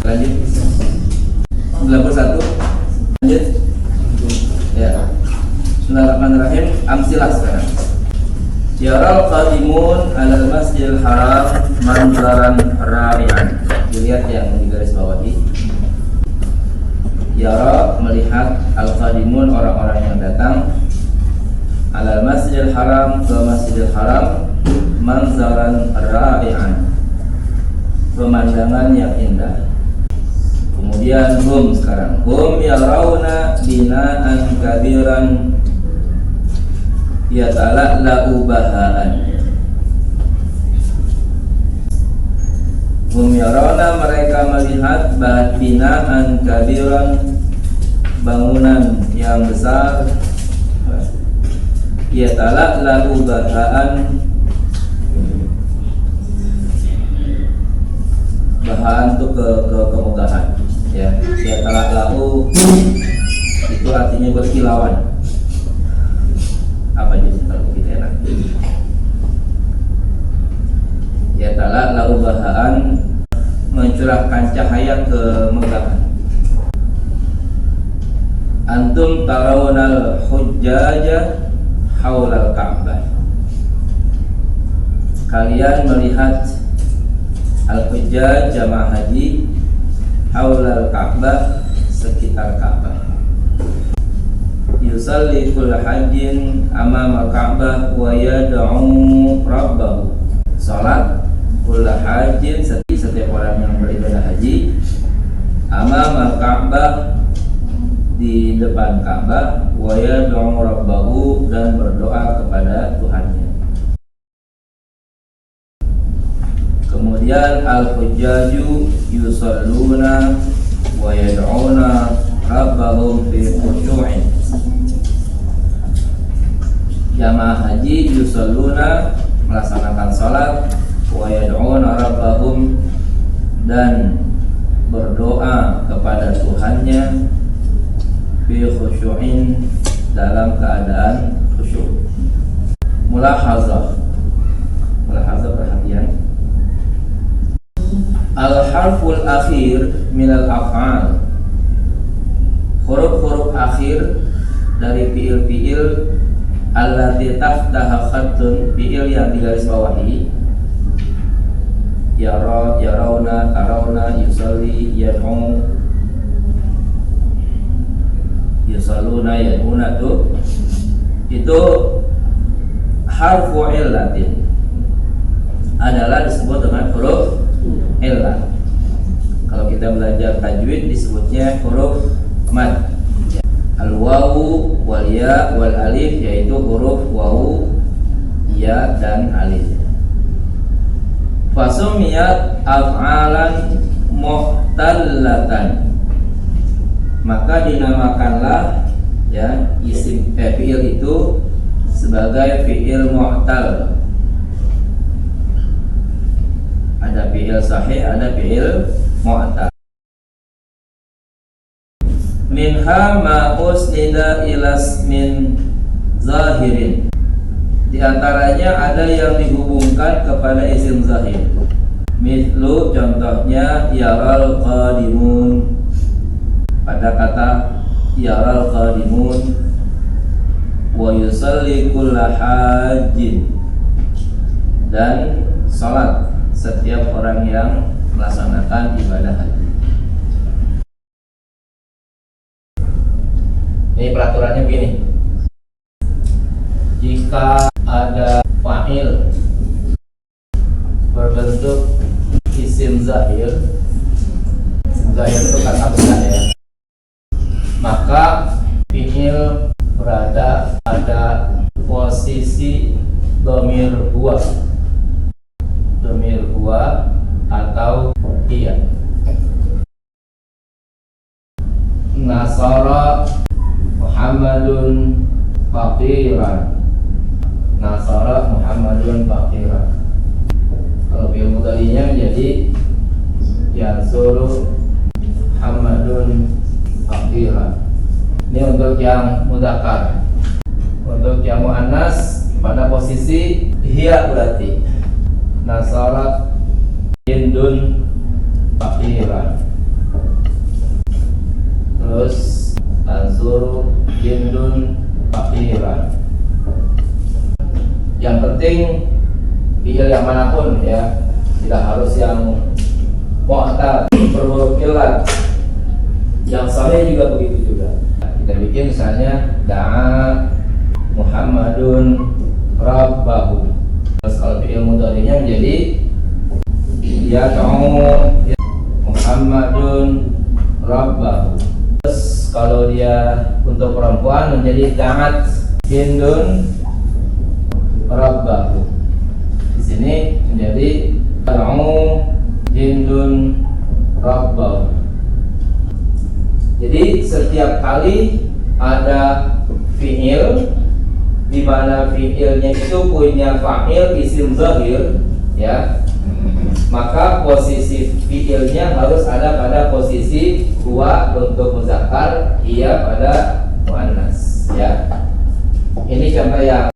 Lanjut. 91. Lanjut. Ya. Bismillahirrahmanirrahim. Amsilah sekarang. Yaral qadimun alal masjidil haram manzaran ra'ian. Dilihat yang di garis bawahi. Yara melihat al-qadimun orang-orang yang datang alal masjidil haram ke masjidil haram manzaran ra'ian, pemandangan yang indah. Kemudian hum sekarang. Hum yarawna binaan kabiran yatala'la'u bahaan. Hum yarawna, mereka melihat binaan kabiran, bangunan yang besar, yatala'la'u bahaan, bahan itu kemegahan ya. Yatala'la'u itu artinya berkilauan. Apa jadi kalau kita enak? Yatala'la'u bahaan, mencurahkan cahaya kemegahan. Antum tarawnal hujjaja haulal Ka'bah. Kalian melihat al-hujjaj jamaah haji haulal Ka'bah, sekitar Ka'bah. Yusalli kull hajjin amama Ka'bah wa yad'u rabbahu. Salat kull hajjin, setiap orang yang beribadah haji, amama Ka'bah, di depan Ka'bah, wa yad'u rabbahu, dan berdoa kepada Tuhannya. Kemudian al-hujjaju yusalluna wa yad'una rabbahum fi khushu'in. Jamaah haji yusalluna, melaksanakan salat, wa yad'una rabbahum, dan berdoa kepada Tuhannya, fi khushu'in, dalam keadaan khusyuk. Mulahazah perhatian. Al-harful akhir minal af'al, huruf-huruf akhir dari fi'il-fi'il allati tahtaha khattun, fi'il yang digaris bawahi. Yara, yarawna, tarawna, yusalli, yad'u, yusalluna, yad'una, itu harfu illatin, adalah disebut dengan huruf illah. Kalau kita belajar tajwid disebutnya huruf mad. Al-wawu wal ya wal alif, yaitu huruf wawu, ya, dan alif. Fasumiyat af'alan muhtallatan, maka dinamakanlah ya isim fi'il itu sebagai fi'il mu'tal. Ada fi'il sahih, ada fi'il mu'tal. Minha ma usnida ila ismin zahirin, di antaranya ada yang dihubungkan kepada isim zahir. Mithlu, contohnya yaral qadimun, pada kata yaral qadimun, wa yusalli kulla hajjin, dan salat setiap orang yang melaksanakan ibadah haji. Ini peraturannya begini. Jika ada fa'il berbentuk isim zahir, zahir itu kata benda ya, maka fi'il berada pada posisi dhamir huwa, atau iya. Nasara Muhammadun faqiran, nasara Muhammadun faqiran. Kalau fi'il mudhari'nya menjadi yansuru Muhammadun faqiran. Ini untuk yang mudzakkar. Untuk yang muannas pada posisi hiya, berarti nasarat hindun faqiran. fiil yang manapun ya, tidak harus yang mu'tal berhuruf illat. Yang sahih juga begitu juga. Kita bikin misalnya da'a Muhammadun rabbahu. Terus kalau fiil mudhari'nya menjadi yad'u Muhammadun rabbahu. Terus kalau dia untuk perempuan menjadi da'at Hindun rabbahu. Di sini menjadi yad'u Hindun rabbahu. Jadi setiap kali ada fiil di mana fiilnya itu punya fa'il isim zahir ya, maka posisi fiilnya harus ada pada posisi huwa untuk muzakkar, iya pada muannas ya. Ini contoh yang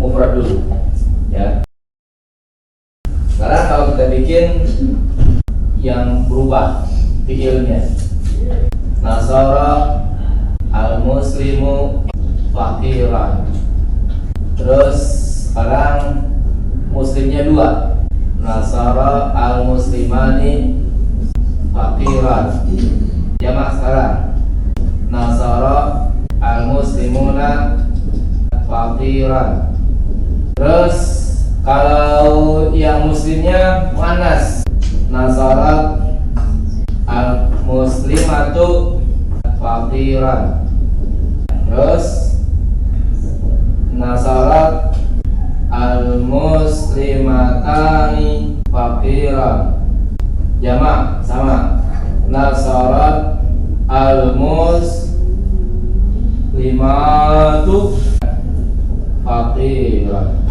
mufrad dulu ya. Sekarang kalau kita bikin yang berubah fiilnya, nasara al-muslimu faqiran. Terus sekarang muslimnya dua, nasara al-muslimani faqiran. Jamak sekarang, nasara al-muslimuna faqiran. Terus kalau yang muslimnya muannas, nasara al-muslimatu faqiran. Terus nasarat al-muslimatani faqiran. Jamak sama, nasarat al-muslimatu faqiran.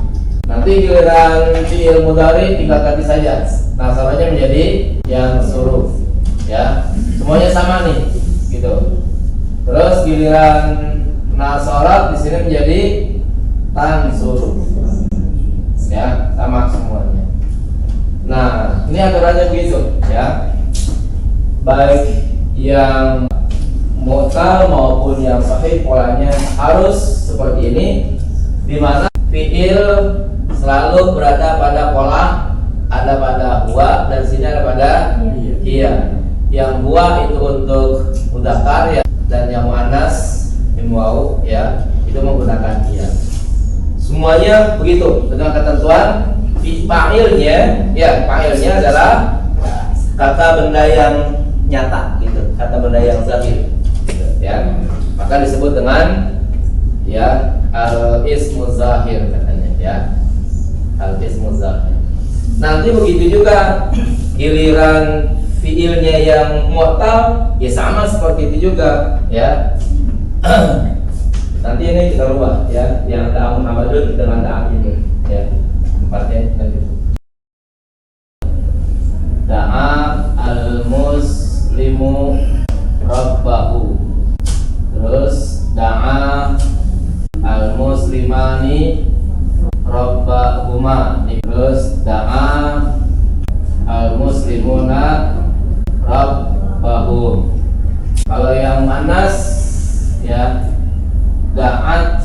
Nanti giliran fi'il mudhari tinggal ganti saja, nasaranya menjadi yang huruf ya, semuanya sama nih gitu. Terus giliran nasarat di sini menjadi tansur ya, sama semuanya. Nah, ini aturannya begitu ya, baik yang mu'tal maupun yang sahih polanya harus seperti ini, di mana fiil selalu berada pada pola, ada pada huwa dan sini ada pada iya. Yang huwa itu untuk mudzakkar ya, dan yang muannas waw ya itu menggunakan iya. Semuanya begitu dengan ketentuan fa'ilnya ya, fa'ilnya adalah kata benda yang nyata gitu, kata benda yang zahir gitu, ya. Maka disebut dengan ya al-ismu zahir katanya ya, al-ismu zahir. Nanti begitu juga giliran fiilnya yang mu'tal ya sama seperti itu juga ya. Nanti ini kita rubah ya, yang da'a Muhammadun dengan da'a ini ya, tempatnya nanti. Da'a al-muslimu rabbahu. Terus da'a al-muslimani rabbahuma. Terus da'a al-muslimuna rabbahum. Kalau yang manas ya, da'at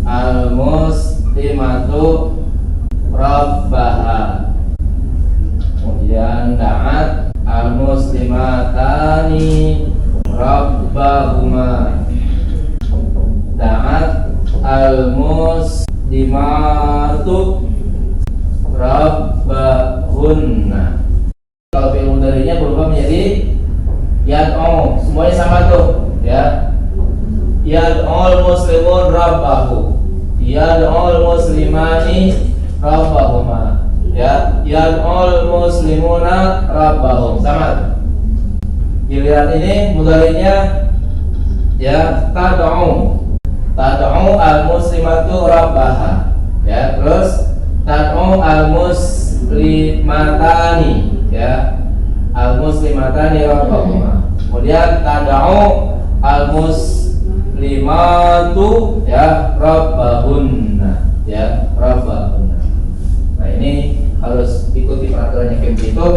al-muslimatu rabbaha. Kemudian da'at al-muslimatani rabbahuma. Da'at al-muslimatu rabbahunna. Kalau fi'il mudhari'nya berubah menjadi yad'u, semuanya sama tuh ya. Yad'ul muslimun rabbahu, yad'ul muslimani rabbahuma ya, yad'ul muslimuna rabbahum, sama. Giliran ini mudhari'nya ya tad'u, tad'u al muslimatu rabbaha ya. Terus tad'u al muslimatani ya, al muslimatani rabbahuma. Kemudian tad'u al muslimatu ya rabbahunna ya, rabbahunna. Nah, ini harus ikuti peraturannya kayak begitu.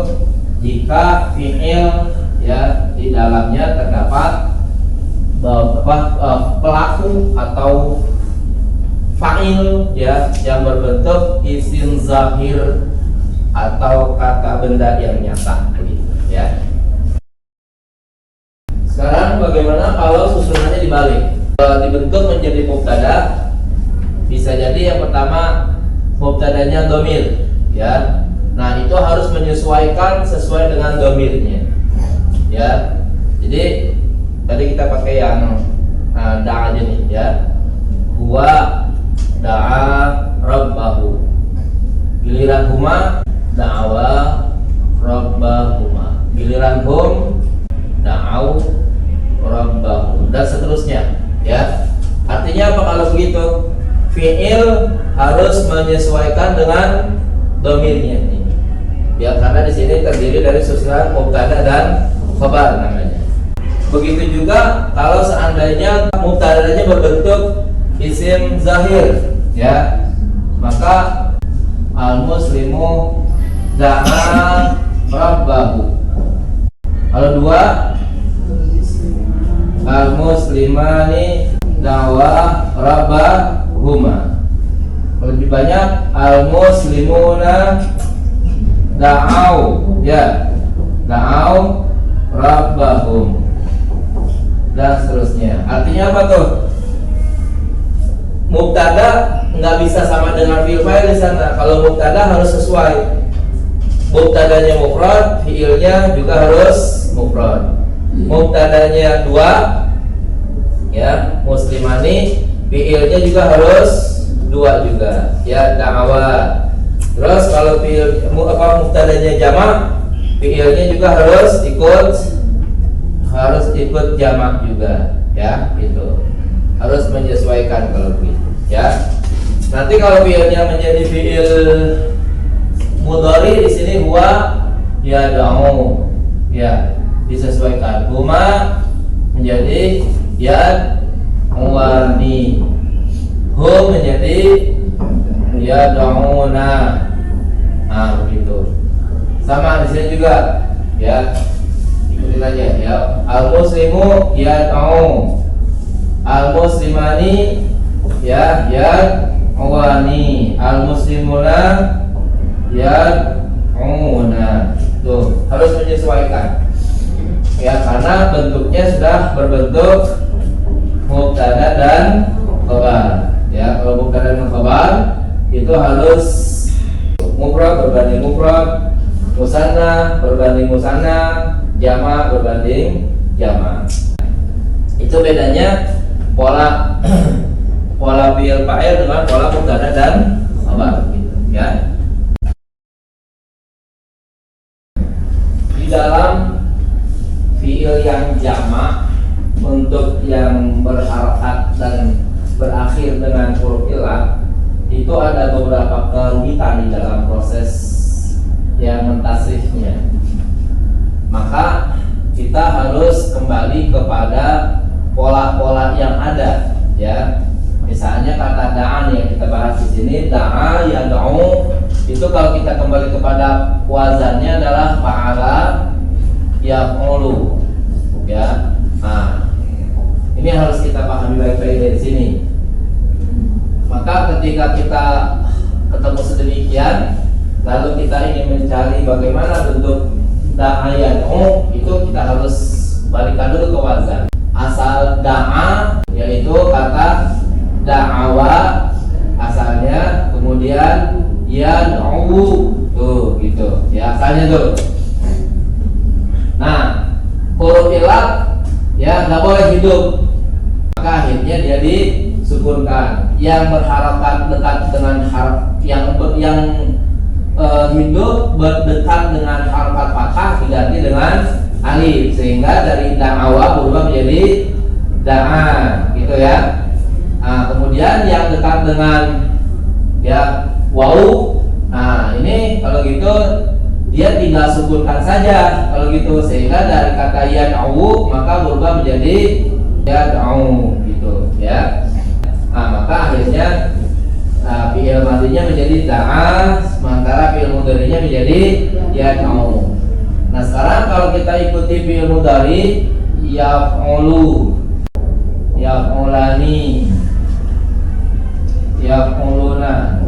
Jika fi'il ya di dalamnya terdapat pelaku atau fa'il ya yang berbentuk isim zahir atau kata benda yang nyata gitu ya. Sekarang bagaimana kalau susunannya dibalik? Dibentuk menjadi mubtada, bisa jadi yang pertama mubtadanya dhamir ya. Nah, itu harus menyesuaikan sesuai dengan dhamirnya ya. Jadi tadi kita pakai yang da'a aja nih ya. Huwa da'a rabbahu. Giliran huma da'awa rabbahuma. Giliran hum da'au rabbahu, dan seterusnya ya. Artinya apa kalau begitu? Fi'il harus menyesuaikan dengan dhamirnya ini. Ya, karena di sini terdiri dari susunan mubtada dan khabar namanya. Begitu juga kalau seandainya mubtadanya berbentuk isim zahir ya, maka al-muslimu da'a rabbahu. Kalau dua, al-muslimani da'a rabbahuma. Lebih banyak al-muslimuna da'au ya, da'au rabbahum, dan seterusnya. Artinya apa tuh? Mubtada nggak bisa sama dengan fi'il fa'il di sana. Kalau mubtada harus sesuai. Mubtadanya mufrad, fi'ilnya juga harus mufrad. Mubtadanya dua ya, muslimani, fi'ilnya juga harus dua juga ya, da'awa. Terus kalau fi'il mubtadanya jamak, fi'ilnya juga harus ikut jamak juga ya, itu harus menyesuaikan kalau begitu ya. Nanti kalau fi'ilnya menjadi fi'il mudhari, di sini huwa ya da'u ya, disesuaikan. Huma menjadi ya muwani, hum menjadi ya da'una. Nah, begitu. Sama di sini juga ya, ikutin aja ya. Al-muslimu ya da'u, al-muslimani ya muwani, al-muslimuna ya una. Tuh, harus menyesuaikan ya, karena bentuknya sudah berbentuk mubtada dan khabar ya. Kalau mubtada dan khabar itu harus mufrad berbanding mufrad, musanna berbanding musanna, jama berbanding jama. Itu bedanya pola pola fi'il fa'il dengan pola mubtada dan khabar gitu ya. Di dalam fi'il yang jamak, untuk yang berharakat dan berakhir dengan huruf ilah, itu ada beberapa kerumitan di dalam proses yang mentasrifnya. Maka kita harus kembali kepada pola-pola yang ada ya. Misalnya kata da'an yang kita bahas di sini, da'a ya da'u, itu kalau kita kembali kepada wazannya adalah fa'ala yaf'ulu ya. Nah, ini harus kita pahami baik-baik dari sini. Maka ketika kita ketemu sedemikian, lalu kita ingin mencari bagaimana bentuk da'a ya da'u, itu kita harus balikan dulu ke wazan. Asal da'a yaitu kata da'awa asalnya, kemudian ya da'u tuh gitu ya, asalnya tuh. Nah, huruf ilah ya nggak boleh hidup, maka akhirnya dia disukunkan. Yang berharakat dekat dengan harf yang hidup berdekat dengan harakat fathah diganti dengan alif, sehingga dari da'awa berubah menjadi da'a gitu ya. Nah, kemudian yang dekat dengan ya wau, nah ini kalau gitu dia tinggal sukunkan saja kalau gitu, sehingga dari kata ya da'u maka berubah menjadi ya da'u gitu ya. Nah, maka akhirnya fi'il madinya menjadi da'a, sementara fi'il mudhari'nya menjadi ya da'u. Nah, sekarang kalau kita ikuti fi'il mudhari, yaf'ulu, yaf'ulani, yaquluna.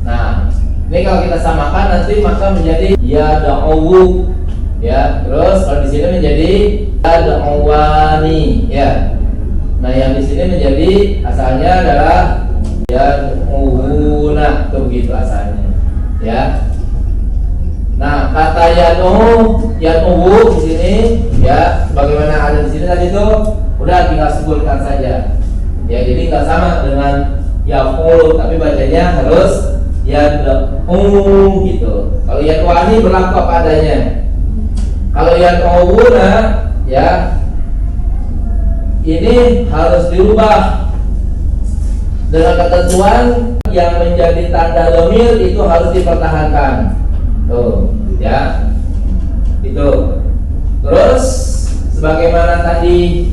Nah, ini kalau kita samakan nanti maka menjadi yad'u, ya. Terus kalau di sini menjadi yad'uwani, ya. Nah, yang di sini menjadi asalnya adalah yad'una, itu begitu asalnya, ya. Nah, kata yad'u di sini, ya, sebagaimana ada di sini tadi itu udah tinggal sebutkan saja. Ya, jadi nggak sama dengan yaqulu, tapi bacanya harus yad'u gitu. Kalau yad'uani berlaku apa adanya. Kalau yad'una, ya, ini harus dirubah dengan ketentuan yang menjadi tanda dhamir itu harus dipertahankan. Tuh, ya. Itu. Terus sebagaimana tadi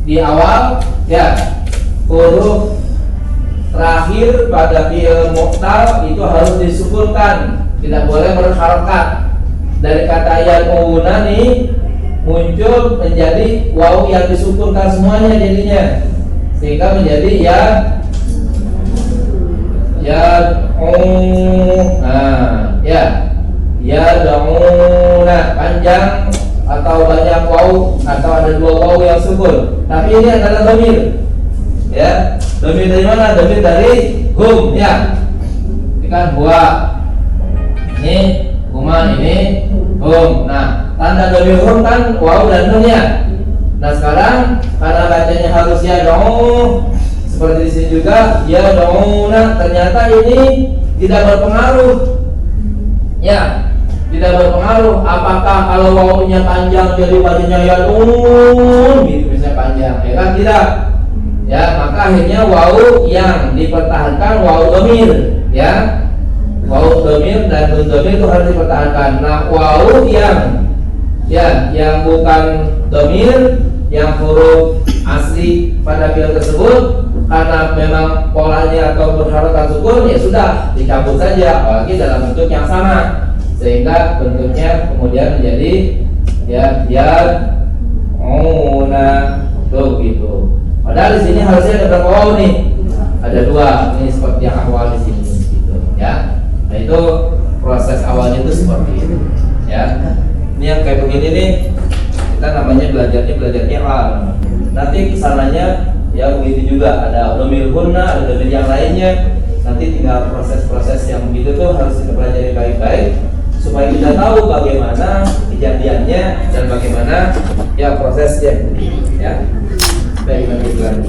di awal, ya, huruf terakhir pada fi'il mu'tal itu harus disukunkan, tidak boleh berharokat. Dari kata yad'una nih muncul menjadi waw yang disukunkan semuanya jadinya, sehingga menjadi nah, ya, yad'una panjang atau banyak waw atau ada dua waw yang sukun, tapi ini adalah dhamir, ya. Dhamir dari mana? Dhamir dari hum, ya. Ini kan huwa, ini huma, ini hum. Nah, tanda dhamir hum kan waw dan nun, ya. Nah, sekarang karena bacanya harus yad'u, seperti di sini juga yad'una, ternyata ini tidak berpengaruh, ya. Tidak berpengaruh apakah kalau wawunya panjang jadi bacanya yad'un gitu, misalnya panjang, ya kan, tidak. Ya, maka akhirnya wawu yang dipertahankan wawu dhamir, ya. Wawu dhamir dan nun dhamir itu harus dipertahankan. Nah, wawu yang, ya, yang bukan dhamir, yang huruf asli pada fi'il tersebut, karena memang polanya atau berharokat sukun, ya sudah dicabut saja, apalagi dalam bentuk yang sama, sehingga bentuknya kemudian menjadi yad'una, tuh gitu. Padahal di sini harusnya ada berapa waw nih? Ada dua. Ini seperti yang awal di sini, gitu, ya. Nah, itu proses awalnya itu seperti itu, ya. Ini yang kayak begini nih, kita namanya belajarnya al. Nanti kesananya ya begitu juga, ada dhamir hunna, ada dhamir yang lainnya. Nanti tinggal proses-proses yang begitu tuh harus kita pelajari baik-baik supaya kita tahu bagaimana kejadiannya dan bagaimana ya prosesnya, ya. Baik, lanjut.